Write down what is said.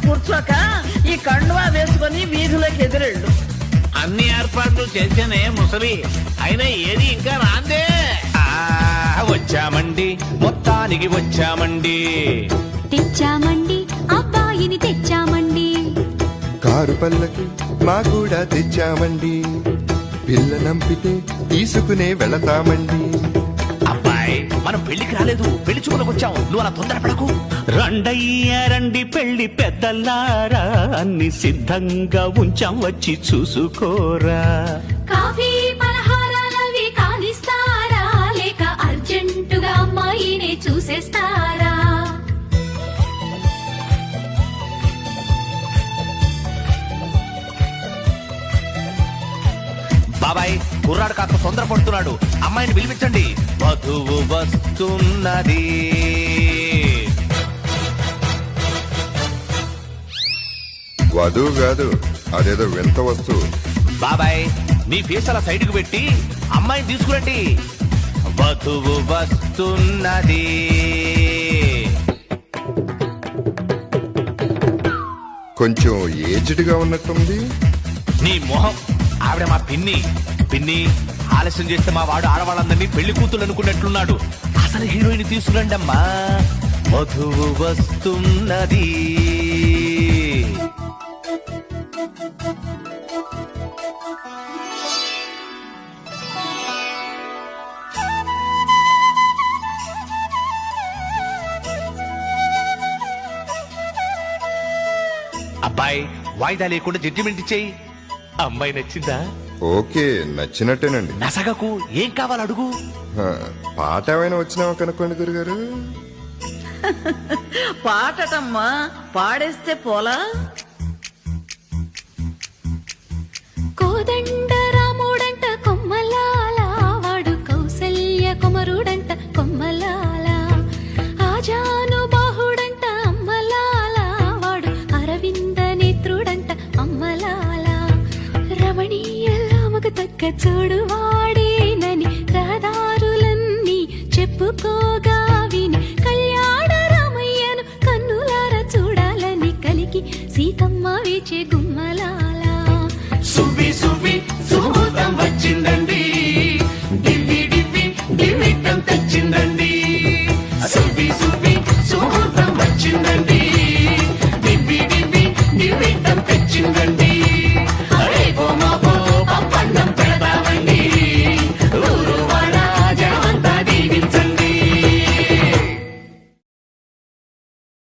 కూర్చోక ఈ కండువా వేసుకొని వీధిలోకి ఎదురెళ్ళు. అన్ని ఏర్పాట్లు చేసేనే ముసలి, అయినా ఏది ఇంకా రాందే. వచ్చామండి, మొత్తానికి వచ్చామండి. తెచ్చామండి, అబ్బాయిని తెచ్చామండి. కారు పల్లకి మా కూడా తెచ్చామండి. పిల్ల నంపితే తీసుకునే వెళతామండి. అబ్బాయి, మనం పెళ్లికి రాలేదు, పెళ్లి చూపులకు వచ్చాము. నువ్వు అలా తొందరపడకు. రండయ్యా రండి పెళ్లి పెద్దలారా, అన్ని సిద్ధంగా ఉంచాం, వచ్చి చూసుకోరా. కాఫీ పలహారాలవి కానిస్తారా, లేక అర్జెంటుగా అమ్మాయిని చూసేస్తారా? బాబాయ్, కుర్రాడు కాస్త తొందరపడుతున్నాడు, అమ్మాయిని పిలిపించండి. వధువు వస్తున్నది. వధువు కాదు, అదేదో వింత వస్తువు. బాబాయ్, మీ ఫేస్ అలా సైడ్కి పెట్టి అమ్మాయిని తీసుకురండి. వధువు వస్తున్నది. కొంచెం ఏజ్డ్ గా ఉన్నట్టుంది. నీ మొహం, ఆవిడ మా పిన్ని. పిన్ని, ఆలస్యం చేస్తే మా వాడు ఆడవాళ్ళందరినీ పెళ్లి కూతురు అనుకున్నట్లున్నాడు. అసలు హీరోయిన్ తీసుకురండి అమ్మా. వధువు వస్తున్నది. అబ్బాయి, వాయిదా లేకుండా జడ్జిమెంట్ ఇచ్చేయి. అమ్మాయి నచ్చిందా? ఓకే, నచ్చినట్టేనండి. నసగకు, ఏం కావాలి అడుగు. పాట ఏమైనా వచ్చినావా కనుక్కోండి గురుగారు. పాటటమ్మా, పాడేస్తే పోలా. కోదండ రాముడంట కొమ్మలాల, వాడు కౌసల్య కుమరుడంట కొమ్మలాల. ఆజాను బాహుడంట అమ్మలాల, వాడు అరవింద నేత్రుడంట అమ్మలాల. రమణీయలామకు తగ్గ చూడు వాడేనని రహదారులన్నీ చెప్పుకోగా విని, కళ్యాణ రామయ్యను కన్నులార చూడాలని కలిగి సీతమ్మ వేచే గుమ్మలాల. సువ్వి సువ్వి సుముహూర్తం వచ్చిందండి, డివ్వి డివ్వి డివిటం తెచ్చిందండి. సువ్వి సువ్వి సుముహూర్తం వచ్చిందండి.